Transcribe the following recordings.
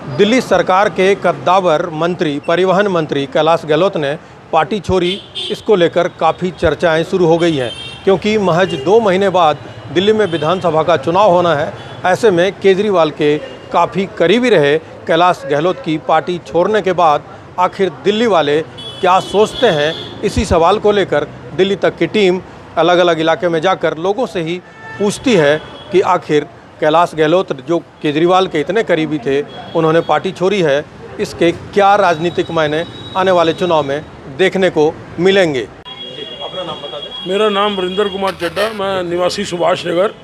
दिल्ली सरकार के कद्दावर मंत्री परिवहन मंत्री कैलाश गहलोत ने पार्टी छोड़ी। इसको लेकर काफ़ी चर्चाएं शुरू हो गई हैं, क्योंकि महज 2 महीने बाद दिल्ली में विधानसभा का चुनाव होना है। ऐसे में केजरीवाल के काफ़ी करीबी रहे कैलाश गहलोत की पार्टी छोड़ने के बाद आखिर दिल्ली वाले क्या सोचते हैं, इसी सवाल को लेकर दिल्ली तक की टीम अलग अलग इलाके में जाकर लोगों से ही पूछती है कि आखिर कैलाश गहलोत जो केजरीवाल के इतने करीबी थे, उन्होंने पार्टी छोड़ी है, इसके क्या राजनीतिक मायने आने वाले चुनाव में देखने को मिलेंगे। अपना नाम बता दें। मेरा नाम वरिंदर कुमार चड्डा, मैं निवासी सुभाष नगर।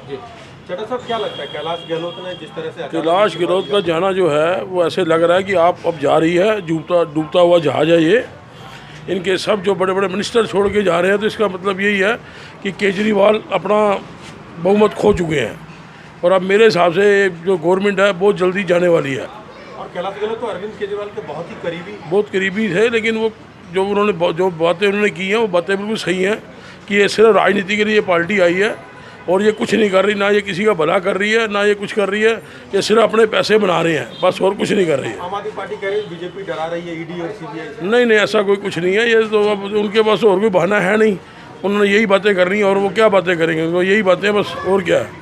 चड्डा साहब, क्या लगता है कैलाश गहलोत ने जिस तरह से कैलाश गहलोत का जाना जो है वो ऐसे लग रहा है कि आप अब जा रही है, डूबता हुआ जहाज है ये। इनके सब जो बड़े बड़े मिनिस्टर छोड़ के जा रहे हैं, तो इसका मतलब यही है कि केजरीवाल अपना बहुमत खो चुके हैं और अब मेरे हिसाब से जो गवर्नमेंट है बहुत जल्दी जाने वाली है। और कैलाश गहलोत तो अरविंद केजरीवाल के बहुत करीबी थे, लेकिन वो जो बातें उन्होंने की हैं वो बातें बिल्कुल सही हैं कि ये सिर्फ राजनीति के लिए पार्टी आई है और ये कुछ नहीं कर रही, ना ये किसी का भला कर रही है, ना ये कुछ कर रही है, ये सिर्फ अपने पैसे बना रहे हैं, बस और कुछ नहीं कर रही है। आम आदमी पार्टी कह रही है बीजेपी डरा रही है ईडी और सीबीआई से। नहीं, ऐसा कुछ नहीं है। ये तो अब उनके पास और कोई बहाना है नहीं, उन्होंने यही बातें करनी है और वो क्या बातें करेंगे, वो यही बातें बस, और क्या है।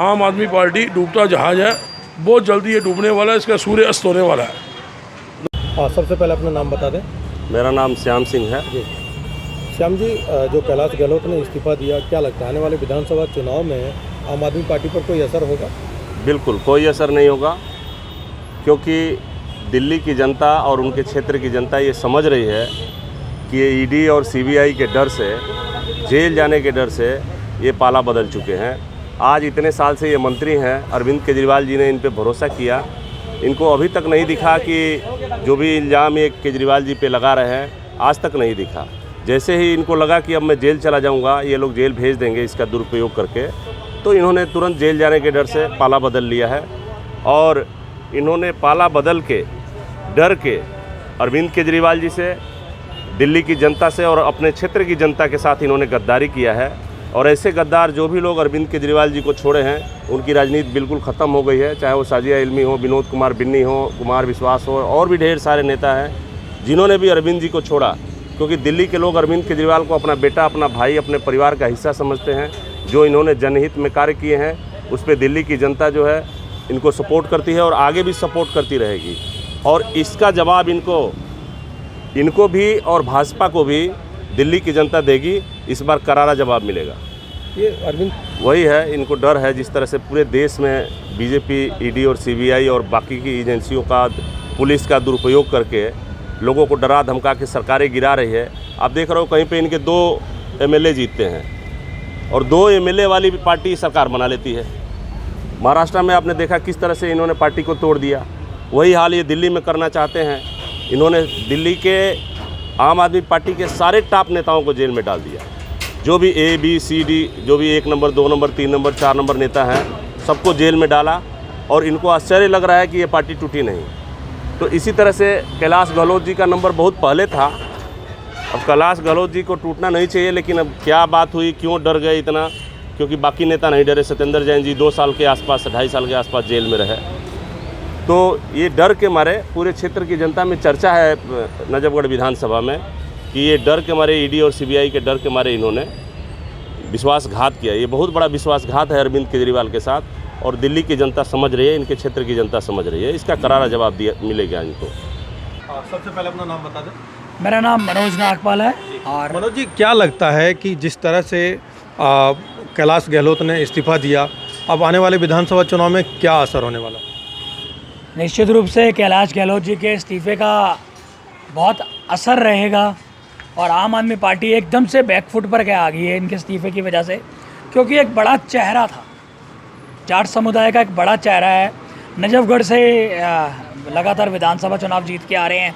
आम आदमी पार्टी डूबता जहाज है, बहुत जल्दी ये डूबने वाला है, इसका सूर्य अस्त होने वाला है। सबसे पहले अपना नाम बता दें। मेरा नाम श्याम सिंह है। जी श्याम जी, जो कैलाश गहलोत ने इस्तीफा दिया, क्या लगता है आने वाले विधानसभा चुनाव में आम आदमी पार्टी पर कोई असर होगा? बिल्कुल कोई असर नहीं होगा, क्योंकि दिल्ली की जनता और उनके क्षेत्र की जनता ये समझ रही है कि ये ईडी और सीबीआई के डर से, जेल जाने के डर से ये पाला बदल चुके हैं। आज इतने साल से ये मंत्री हैं, अरविंद केजरीवाल जी ने इन पे भरोसा किया, इनको अभी तक नहीं दिखा कि जो भी इल्ज़ाम ये केजरीवाल जी पे लगा रहे हैं, आज तक नहीं दिखा। जैसे ही इनको लगा कि अब मैं जेल चला जाऊंगा, ये लोग जेल भेज देंगे इसका दुरुपयोग करके, तो इन्होंने तुरंत जेल जाने के डर से पाला बदल लिया है। और इन्होंने पाला बदल के डर के अरविंद केजरीवाल जी से, दिल्ली की जनता से और अपने क्षेत्र की जनता के साथ इन्होंने गद्दारी किया है। और ऐसे गद्दार जो भी लोग अरविंद केजरीवाल जी को छोड़े हैं, उनकी राजनीति बिल्कुल ख़त्म हो गई है। चाहे वो साजिया इल्मी हो, विनोद कुमार बिन्नी हो, कुमार विश्वास हो, और भी ढेर सारे नेता हैं जिन्होंने भी अरविंद जी को छोड़ा, क्योंकि दिल्ली के लोग अरविंद केजरीवाल को अपना बेटा, अपना भाई, अपने परिवार का हिस्सा समझते हैं। जो इन्होंने जनहित में कार्य किए हैं, उस पर दिल्ली की जनता जो है इनको सपोर्ट करती है और आगे भी सपोर्ट करती रहेगी। और इसका जवाब इनको भी और भाजपा को भी दिल्ली की जनता देगी। इस बार करारा जवाब मिलेगा। ये अरविंद वही है, इनको डर है जिस तरह से पूरे देश में बीजेपी, ईडी और सीबीआई और बाकी की एजेंसियों का, पुलिस का दुरुपयोग करके लोगों को डरा धमका के सरकारें गिरा रही है। आप देख रहे हो कहीं पे इनके 2 एमएलए जीतते हैं और 2 एमएलए वाली भी पार्टी सरकार बना लेती है। महाराष्ट्र में आपने देखा किस तरह से इन्होंने पार्टी को तोड़ दिया। वही हाल ये दिल्ली में करना चाहते हैं। इन्होंने दिल्ली के आम आदमी पार्टी के सारे टॉप नेताओं को जेल में डाल दिया। जो भी A, B, C, D, जो भी 1 नंबर, 2 नंबर, 3 नंबर, 4 नंबर नेता हैं, सबको जेल में डाला। और इनको आश्चर्य लग रहा है कि ये पार्टी टूटी नहीं। तो इसी तरह से कैलाश गहलोत जी का नंबर बहुत पहले था। अब कैलाश गहलोत जी को टूटना नहीं चाहिए, लेकिन अब क्या बात हुई, क्यों डर गए इतना? क्योंकि बाकी नेता नहीं डरे। सत्येंद्र जैन जी 2 साल के आसपास, 2.5 साल के आसपास जेल में रहे। तो ये डर के मारे पूरे क्षेत्र की जनता में चर्चा है नजफगढ़ विधानसभा में कि ये डर के मारे, ईडी और सीबीआई के डर के मारे इन्होंने विश्वासघात किया। ये बहुत बड़ा विश्वासघात है अरविंद केजरीवाल के साथ, और दिल्ली की जनता समझ रही है, इनके क्षेत्र की जनता समझ रही है। इसका करारा जवाब मिलेगा इनको। सबसे पहले अपना नाम बता दें। मेरा नाम मनोज नागपाल है। और मनोज जी, क्या लगता है कि जिस तरह से कैलाश गहलोत ने इस्तीफा दिया, अब आने वाले विधानसभा चुनाव में क्या असर होने वाला? निश्चित रूप से कैलाश गहलोत जी के इस्तीफे का बहुत असर रहेगा और आम आदमी पार्टी एकदम से बैकफुट पर क्या आ गई है इनके इस्तीफे की वजह से, क्योंकि एक बड़ा चेहरा था, जाट समुदाय का एक बड़ा चेहरा है। नजफगढ़ से लगातार विधानसभा चुनाव जीत के आ रहे हैं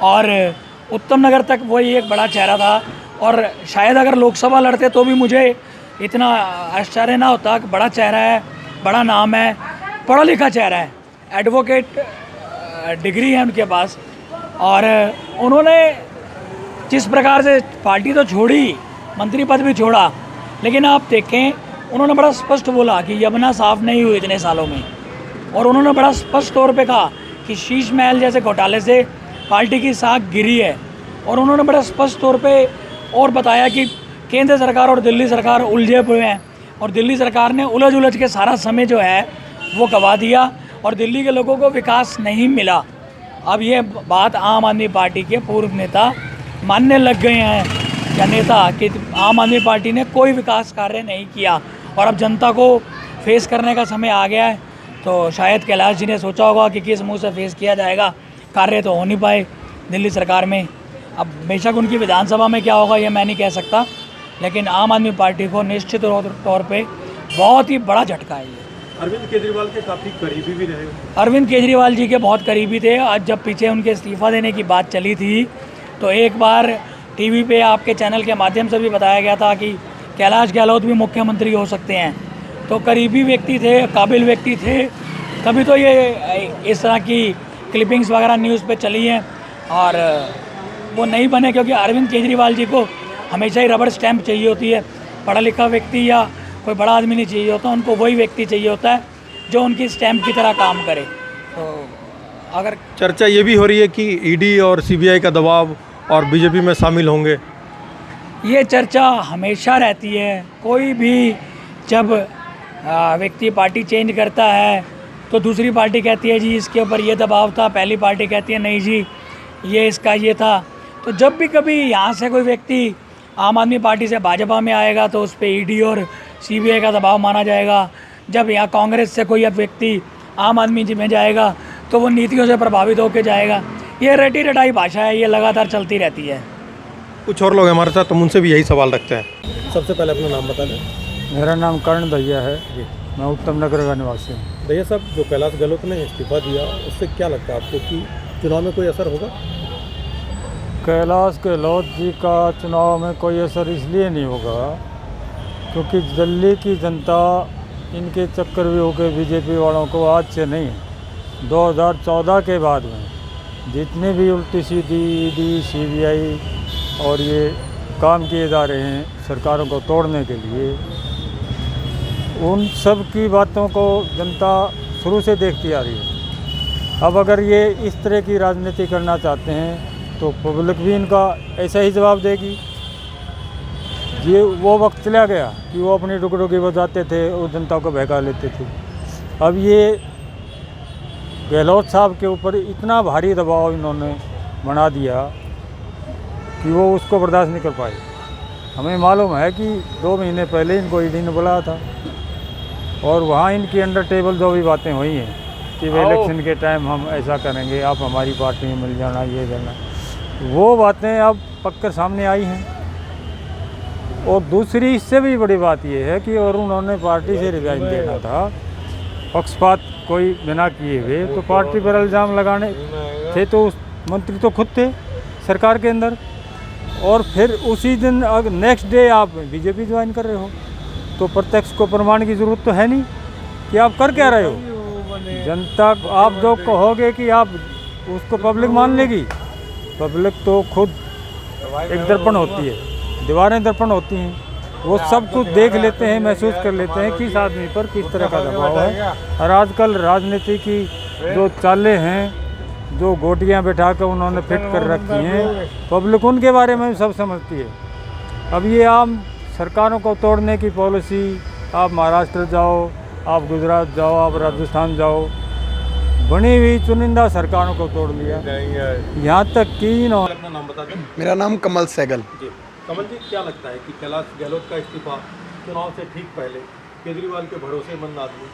और उत्तम नगर तक वही एक बड़ा चेहरा था। और शायद अगर लोकसभा लड़ते तो भी मुझे इतना आश्चर्य ना होता। बड़ा चेहरा है, बड़ा नाम है, पढ़ा लिखा चेहरा है, एडवोकेट डिग्री है उनके पास। और उन्होंने जिस प्रकार से पार्टी तो छोड़ी, मंत्री पद भी छोड़ा, लेकिन आप देखें उन्होंने बड़ा स्पष्ट बोला कि यमुना साफ नहीं हुई इतने सालों में। और उन्होंने बड़ा स्पष्ट तौर पे कहा कि शीश महल जैसे घोटाले से पार्टी की साख गिरी है। और उन्होंने बड़ा स्पष्ट तौर पे और बताया कि केंद्र सरकार और दिल्ली सरकार उलझे हुए हैं और दिल्ली सरकार ने उलझ के सारा समय जो है वो गंवा दिया और दिल्ली के लोगों को विकास नहीं मिला। अब ये बात आम आदमी पार्टी के पूर्व नेता मानने लग गए हैं या नेता कि आम आदमी पार्टी ने कोई विकास कार्य नहीं किया और अब जनता को फेस करने का समय आ गया है। तो शायद कैलाश जी ने सोचा होगा कि किस मुंह से फेस किया जाएगा, कार्य तो हो नहीं पाए दिल्ली सरकार में। अब बेशक उनकी विधानसभा में क्या होगा ये मैं नहीं कह सकता, लेकिन आम आदमी पार्टी को निश्चित तौर पे बहुत ही बड़ा झटका है ये। अरविंद केजरीवाल के काफ़ी करीबी भी रहे। अरविंद केजरीवाल जी के बहुत करीबी थे। आज जब पीछे उनके इस्तीफ़ा देने की बात चली थी तो एक बार टीवी पे आपके चैनल के माध्यम से भी बताया गया था कि कैलाश गहलोत भी मुख्यमंत्री हो सकते हैं। तो करीबी व्यक्ति थे, काबिल व्यक्ति थे, तभी तो ये इस तरह की क्लिपिंग्स वगैरह न्यूज़ पे चली हैं और वो नहीं बने, क्योंकि अरविंद केजरीवाल जी को हमेशा ही रबर स्टैंप चाहिए होती है। पढ़ा लिखा व्यक्ति या कोई बड़ा आदमी नहीं चाहिए होता, उनको वही व्यक्ति चाहिए होता है जो उनकी स्टैंप की तरह काम करे। तो अगर चर्चा ये भी हो रही है कि ईडी और सीबीआई का दबाव और बीजेपी में शामिल होंगे। ये चर्चा हमेशा रहती है। कोई भी जब व्यक्ति पार्टी चेंज करता है तो दूसरी पार्टी कहती है जी इसके ऊपर ये दबाव था, पहली पार्टी कहती है नहीं जी ये इसका ये था। तो जब भी कभी यहाँ से कोई व्यक्ति आम आदमी पार्टी से भाजपा में आएगा तो उस पर ईडी और सीबीआई का दबाव माना जाएगा। जब यहाँ कांग्रेस से कोई अब व्यक्ति आम आदमी जी में जाएगा तो वो नीतियों से प्रभावित होकर जाएगा। ये रटी रटाई भाषा है, ये लगातार चलती रहती है। कुछ और लोग हमारे साथ, हम उनसे भी यही सवाल रखते हैं। सबसे पहले अपना नाम बता दें। मेरा नाम कर्ण दहिया है, मैं उत्तम नगर का निवासी हूँ। भैया साहब, जो कैलाश गहलोत ने इस्तीफा दिया उससे क्या लगता है आपको कि चुनाव में कोई असर होगा? कैलाश गहलोत जी का चुनाव में कोई असर इसलिए नहीं होगा क्योंकि दिल्ली की जनता इनके चक्रव्यूह के बीजेपी वालों को आज से नहीं, 2014 के बाद में जितने भी उल्टी सीधी ईडी सीबीआई और ये काम किए जा रहे हैं सरकारों को तोड़ने के लिए, उन सब की बातों को जनता शुरू से देखती आ रही है। अब अगर ये इस तरह की राजनीति करना चाहते हैं तो पब्लिक भी इनका ऐसा ही जवाब देगी। ये वो वक्त चला गया कि वो अपनी डुगडुगी बजाते थे और जनता को बहका लेते थे। अब ये गहलोत साहब के ऊपर इतना भारी दबाव इन्होंने बना दिया कि वो उसको बर्दाश्त नहीं कर पाए। हमें मालूम है कि 2 महीने पहले इनको ईडी ने बुलाया था और वहाँ इनकी अंडर टेबल जो भी बातें हुई हैं कि वे इलेक्शन के टाइम हम ऐसा करेंगे, आप हमारी पार्टी में मिल जाना, ये करना, वो बातें अब पक्कर सामने आई हैं। और दूसरी इससे भी बड़ी बात ये है कि और उन्होंने पार्टी से रिजाइन देना था पक्षपात कोई बिना किए हुए, तो पार्टी पर इल्ज़ाम लगाने थे तो उस मंत्री तो खुद थे सरकार के अंदर, और फिर उसी दिन नेक्स्ट डे आप बीजेपी ज्वाइन कर रहे हो, तो प्रत्यक्ष को प्रमाण की ज़रूरत तो है नहीं कि आप कर क्या रहे हो। जनता आप जो कहोगे कि आप उसको पब्लिक मान लेगी, पब्लिक तो खुद एक दर्पण होती है, दीवारें दर्पण होती हैं, वो सब कुछ देख लेते हैं, महसूस कर लेते हैं किस आदमी पर किस तरह का दबाव है। और आजकल राजनीति की जो चालें हैं, जो गोटियां बैठा कर उन्होंने फिट कर रखी हैं, पब्लिक उनके बारे में सब समझती है। अब ये आम सरकारों को तोड़ने की पॉलिसी, आप महाराष्ट्र जाओ, आप गुजरात जाओ, आप राजस्थान जाओ, बनी हुई चुनिंदा सरकारों को तोड़ लिया। यहाँ तक कि अपना नाम बता दें। मेरा नाम कमल सहगल। जी कमल जी, क्या लगता है कि कैलाश गहलोत का इस्तीफा चुनाव से ठीक पहले केजरीवाल के भरोसेमंद आदमी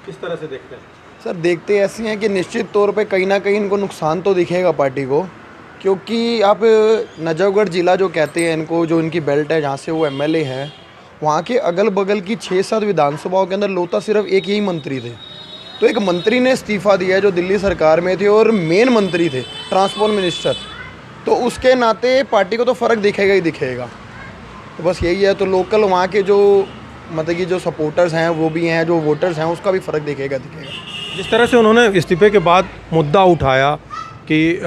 किस तरह से देखते हैं? सर, देखते ऐसे हैं कि निश्चित तौर पे कहीं ना कहीं इनको नुकसान तो दिखेगा पार्टी को, क्योंकि आप नजफगढ़ ज़िला जो कहते हैं इनको, जो इनकी बेल्ट है जहाँ से वो एमएलए है, वहाँ के अगल बगल की 6-7 विधानसभाओं के अंदर लोता सिर्फ एक यही मंत्री थे। तो एक मंत्री ने इस्तीफ़ा दिया है जो दिल्ली सरकार में थे और मेन मंत्री थे, ट्रांसपोर्ट मिनिस्टर, तो उसके नाते पार्टी को तो फ़र्क दिखेगा ही दिखेगा। तो बस यही है। तो लोकल वहाँ के जो मतलब कि जो सपोर्टर्स हैं वो भी हैं, जो वोटर्स हैं, उसका भी फ़र्क दिखेगा। जिस तरह से उन्होंने इस्तीफे के बाद मुद्दा उठाया कि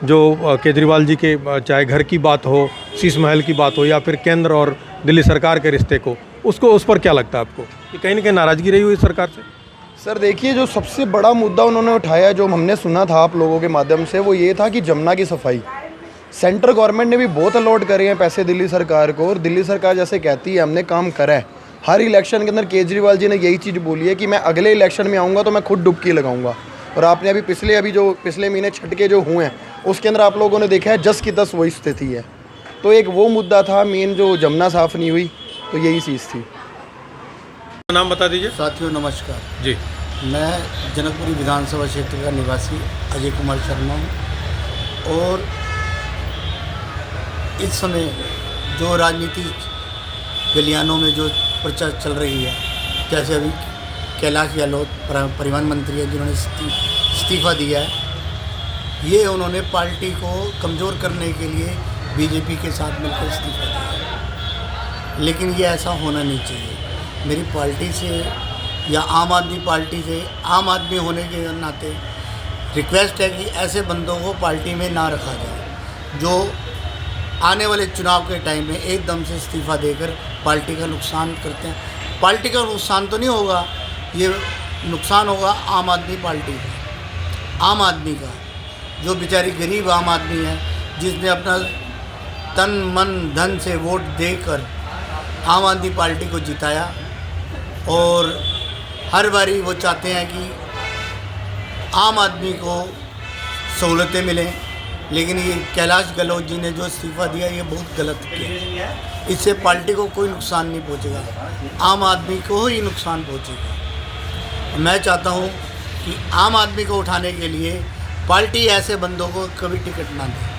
जो केजरीवाल जी के चाहे घर की बात हो, शीश महल की बात हो, या फिर केंद्र और दिल्ली सरकार के रिश्ते को, उस पर क्या लगता है आपको कि कहीं ना कहीं नाराज़गी रही हुई सरकार से? सर देखिए, जो सबसे बड़ा मुद्दा उन्होंने उठाया, जो हमने सुना था आप लोगों के माध्यम से, वो ये था कि जमुना की सफाई। सेंट्रल गवर्नमेंट ने भी बहुत अलॉट करे हैं पैसे दिल्ली सरकार को, और दिल्ली सरकार जैसे कहती है हमने काम करा है। हर इलेक्शन के अंदर केजरीवाल जी ने यही चीज़ बोली है कि मैं अगले इलेक्शन में आऊँगा तो मैं खुद डुबकी लगाऊंगा। और आपने अभी पिछले महीने छटके जो हुए हैं उसके अंदर आप लोगों ने देखा है जस की तस वही स्थिति है। तो एक वो मुद्दा था मेन, जो जमुना साफ़ नहीं हुई, तो यही चीज़ थी। नाम बता दीजिए। साथियों नमस्कार, जी। मैं जनकपुरी विधानसभा क्षेत्र का निवासी अजय कुमार शर्मा हूँ। और इस समय जो राजनीतिक गलियानों में जो प्रचार चल रही है, जैसे अभी कैलाश गहलोत परिवहन मंत्री है जिन्होंने इस्तीफ़ा दिया है, ये उन्होंने पार्टी को कमज़ोर करने के लिए बीजेपी के साथ मिलकर इस्तीफ़ा दिया है। लेकिन ये ऐसा होना नहीं चाहिए। मेरी पार्टी से या आम आदमी पार्टी से, आम आदमी होने के नाते रिक्वेस्ट है कि ऐसे बंदों को पार्टी में ना रखा जाए जो आने वाले चुनाव के टाइम में एकदम से इस्तीफ़ा देकर पार्टी का नुकसान करते हैं। पार्टी का नुकसान तो नहीं होगा, ये नुकसान होगा आम आदमी पार्टी का, आम आदमी का, जो बेचारी गरीब आम आदमी है, जिसने अपना तन मन धन से वोट देकर आम आदमी पार्टी को जिताया। और हर बारी वो चाहते हैं कि आम आदमी को सहूलतें मिलें, लेकिन ये कैलाश गहलोत जी ने जो इस्तीफ़ा दिया ये बहुत गलत किया। इससे पार्टी को कोई नुकसान नहीं पहुंचेगा, आम आदमी को ही नुकसान पहुंचेगा। मैं चाहता हूं कि आम आदमी को उठाने के लिए पार्टी ऐसे बंदों को कभी टिकट ना दे।